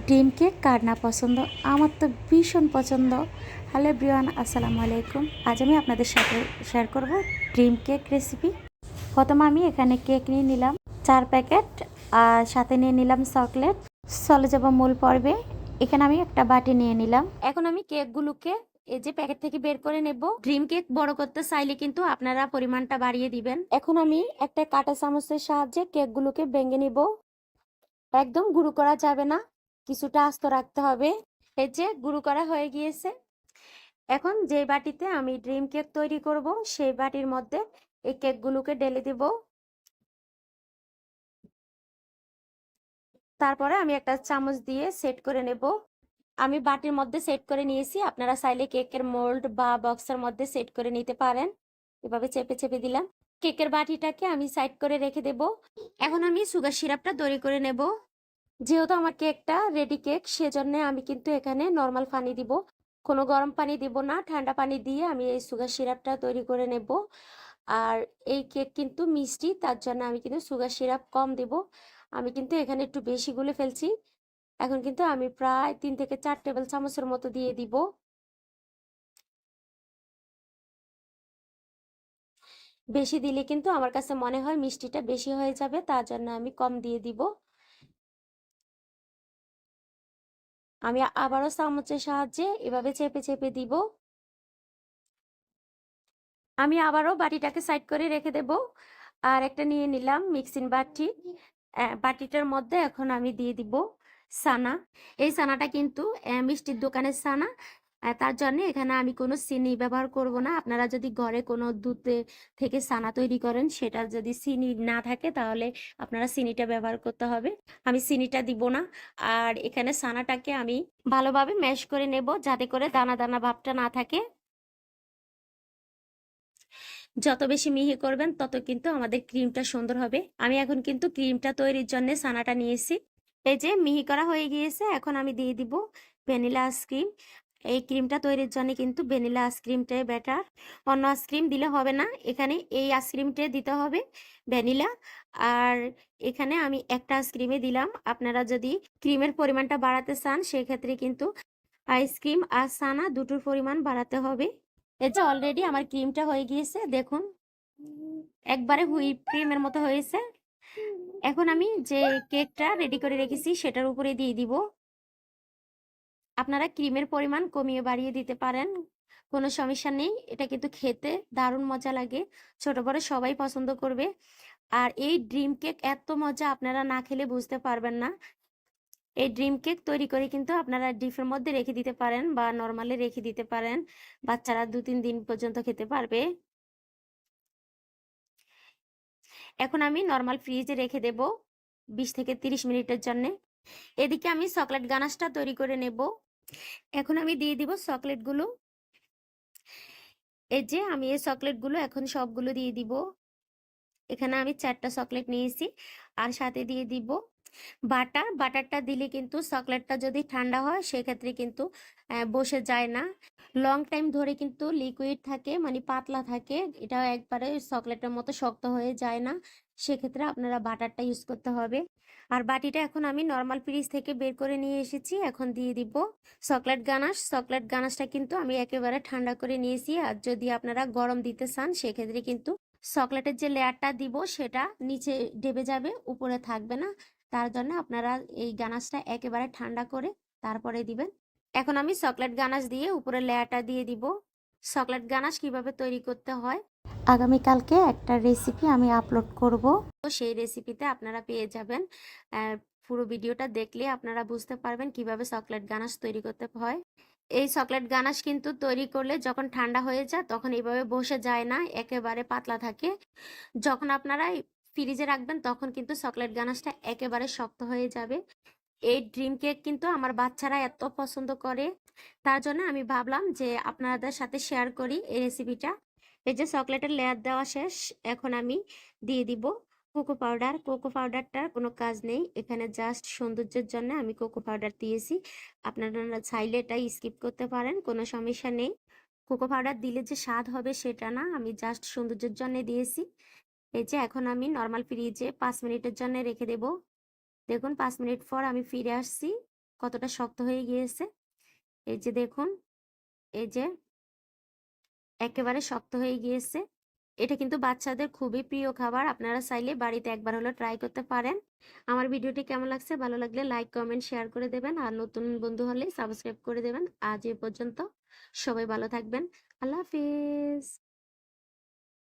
ডিম কেক কার না পছন্দ? আমার তো ভীষণ পছন্দ। হ্যালো এভরিওয়ান, আসসালামু আলাইকুম। আজ আমি আপনাদের সাথে শেয়ার করব ডিম কেক রেসিপি। প্রথমে আমি এখানে কেক নিয়ে নিলাম 4 প্যাকেট, আর সাথে নিয়ে নিলাম চকলেট। চলে যাব মূল পর্বে। এখানে আমি একটা বাটি নিয়ে নিলাম। এখন আমি কেকগুলোকে এই যে প্যাকেট থেকে বের করে নেব। ড্রিম কেক বড় করতে চাইলে কিন্তু আপনারা পরিমাণটা বাড়িয়ে দিবেন। এখন আমি একটা কাঁটা চামচের সাহায্যে কেকগুলোকে ভেঙে নিব। একদম গুঁড়ো করা যাবে না, কিছুটা আস্ত রাখতে হবে। এই যে গুঁড়ো করা হয়ে গিয়েছে। এখন যে বাটিতে আমি ড্রিম কেক তৈরি করব সেই বাটির মধ্যে এই কেকগুলোকে ঢেলে দিব। তারপরে আমি একটা চামচ দিয়ে সেট করে নেব। আমি বাটির মধ্যে সেট করে নিয়েছি, আপনারা চাইলে কেকের মোল্ড বা বক্সের মধ্যে সেট করে নিতে পারেন। এভাবে চেপে চেপে দিলাম। কেকের বাটিটাকে আমি সাইড করে রেখে দেব। এখন আমি সুগার সিরাপটা তৈরি করে নেব। যেহেতু আমার কেকটা রেডি কেক, সেজন্য আমি কিন্তু এখানে নর্মাল পানি দিব, কোনো গরম পানি দিব না। ঠান্ডা পানি দিয়ে আমি এই সুগার সিরাপটা তৈরি করে নেব। আর এই কেক কিন্তু মিষ্টি, তার জন্য আমি কিন্তু সুগার সিরাপ কম দেব। আমি কিন্তু এখানে একটু বেশি গুলে ফেলছি। এখন কিন্তু আমি প্রায় 3 থেকে 4 টেবিল চামচের মতো দিয়ে দিব। বেশি দিলে কিন্তু আমার কাছে মনে হয় মিষ্টিটা বেশি হয়ে যাবে, তার জন্য আমি কম দিয়ে দিব। আমি আবারও চামচের সাহায্যে এভাবে চেপে চেপে দিব। আমি আবারও বাটিটাকে সাইড করে রেখে দেব। আর একটা নিয়ে নিলাম মিক্সিং বাটি। বাটিটার মধ্যে এখন আমি দিয়ে দিব ছানা। এই ছানাটা কিন্তু মিষ্টির দোকানের ছানা। তার জন্য এখানে আমি কোনো চিনি ব্যবহার করব না। আপনারা যদি ঘরে কোনো দুধ থেকে ছানা তৈরি করেন, সেটা যদি চিনি না থাকে তাহলে আপনারা চিনিটা ব্যবহার করতে হবে। আমি চিনিটা দিব না। আর এখানে ছানাটাকে আমি ভালোভাবে ম্যাশ করে নেব, যাতে করে দানা দানা ভাবটা না থাকে। যত বেশি মিহি করবেন তত কিন্তু আমাদের ক্রিমটা সুন্দর হবে। আমি এখন কিন্তু ক্রিমটা তৈরির জন্য ছানাটা নিয়েছি। এই যে মিহি করা হয়ে গিয়েছে। এখন আমি দিয়ে দিব ভ্যানিলা আইসক্রিম। এই ক্রিমটা তৈরির জন্য কিন্তু ভ্যানিলা আইসক্রিমটাই বেটার, অন্য আইসক্রিম দিলে হবে না। এখানে এই আইসক্রিমটাই দিতে হবে, ভ্যানিলা। আর এখানে আমি একটা আইসক্রিমে দিলাম। আপনারা যদি ক্রিমের পরিমাণটা বাড়াতে চান, সেক্ষেত্রে কিন্তু আইসক্রিম আর ছানা দুটোর পরিমাণ বাড়াতে হবে। এই যে অলরেডি আমার ক্রিমটা হয়ে গিয়েছে, দেখুন একবারে হুইপ ক্রিমের মতো হয়েছে। এখন আমি যে কেকটা রেডি করে রেখেছি সেটার উপরে দিয়ে দিব। আপনারা ক্রিমের পরিমাণ কমিয়ে বাড়িয়ে দিতে পারেন, কোনো সমস্যা নেই। এটা কিন্তু খেতে দারুণ মজা লাগে, ছোট বড় সবাই পছন্দ করবে। আর এই ড্রিম কেক এত মজা, আপনারা না খেলে বুঝতে পারবেন না। এই ড্রিম কেক তৈরি করে কিন্তু আপনারা ডিপের মধ্যে রেখে দিতে পারেন বা নর্মালি রেখে দিতে পারেন। বাচ্চারা 2-3 দিন পর্যন্ত খেতে পারবে। এখন আমি নর্মাল ফ্রিজে রেখে দেব 20 থেকে 30 মিনিটের জন্য। এদিকে আমি চকলেট গানাশটা তৈরি করে নেব। এখন আমি দিয়ে দিব চকলেটগুলো। এই যে আমি এই চকলেটগুলো এখন সবগুলো দিয়ে দিব। এখানে আমি 4টা চকলেট নিয়েছি। আর সাথে দিয়ে দিব বাটার। বাটারটা দিলে কিন্তু চকলেটটা যদি ঠান্ডা হয় সেক্ষেত্রে কিন্তু বসে যায় না, লং টাইম ধরে কিন্তু লিকুইড থাকে, মানে পাতলা থাকে। এটা একবারে চকলেটের মতো শক্ত হয়ে যায় না, সেক্ষেত্রে আপনারা বাটারটা ইউজ করতে হবে। আর বাটিটা এখন আমি নর্মাল ফ্রিজ থেকে বের করে নিয়ে এসেছি। এখন দিয়ে দিব চকলেট গানাশ। চকলেট গানাশটা কিন্তু আমি একেবারে ঠান্ডা করে নিয়েছি। আর যদি আপনারা গরম দিতে চান, সেক্ষেত্রে কিন্তু চকলেটের যে লেয়ারটা দিব সেটা নিচে ডেবে যাবে, উপরে থাকবে না। তার জন্য আপনারা এই গানাশটা একেবারে ঠান্ডা করে তারপরে দিবেন। এখন আমি চকলেট গানাশ দিয়ে উপরে লেয়ারটা দিয়ে দিব। চকলেট গানাশ কিভাবে তৈরি করতে হয় আগামীকালকে একটা রেসিপি আমি আপলোড করব, তো সেই রেসিপিতে আপনারা পেয়ে যাবেন। পুরো ভিডিওটা দেখলে আপনারা বুঝতে পারবেন কিভাবে চকলেট গানাশ তৈরি করতে হয়। এই চকলেট গানাশ কিন্তু তৈরি করলে যখন ঠান্ডা হয়ে যায় তখন এইভাবে বসে যায় না, একেবারে পাতলা থাকে। যখন আপনারা ফ্রিজে রাখবেন তখন কিন্তু চকলেট গানাশটা একেবারে শক্ত হয়ে যাবে। এই ড্রিম কেক কিন্তু আমার বাচ্চারা এত পছন্দ করে, তার জন্য আমি ভাবলাম যে আপনাদের সাথে শেয়ার করি এই রেসিপিটা। এই যে চকলেটের লেয়ার দেওয়া শেষ, এখন আমি দিয়ে দিব কোকো পাউডার। কোকো পাউডারটার কোনো কাজ নেই, এখানে জাস্ট সৌন্দর্যের জন্য আমি কোকো পাউডার দিয়েছি। আপনারা চাইলে এটা স্কিপ করতে পারেন, কোনো সমস্যা নেই। কোকো পাউডার দিলে যে স্বাদ হবে সেটা না, আমি জাস্ট সৌন্দর্যের জন্য দিয়েছি। এই যে এখন আমি নর্মাল ফ্রিজে 5 মিনিটের জন্য রেখে দেব। দেখুন 5 মিনিট পর আমি ফিরে আসছি। কতটা শক্ত হয়ে গিয়েছে। এই যে দেখুন, এই যে একেবারে শক্ত হয়ে গিয়েছে। এটা কিন্তু বাচ্চাদের খুবই প্রিয় খাবার। আপনারা চাইলে বাড়িতে একবার হলেও ট্রাই করতে পারেন। আমার ভিডিওটি কেমন লাগছে? ভালো লাগলে লাইক, কমেন্ট, শেয়ার করে দেবেন। আর নতুন বন্ধু হলে সাবস্ক্রাইব করে দেবেন। আজ এ পর্যন্ত। সবাই ভালো থাকবেন। আল্লাহ হাফিজ।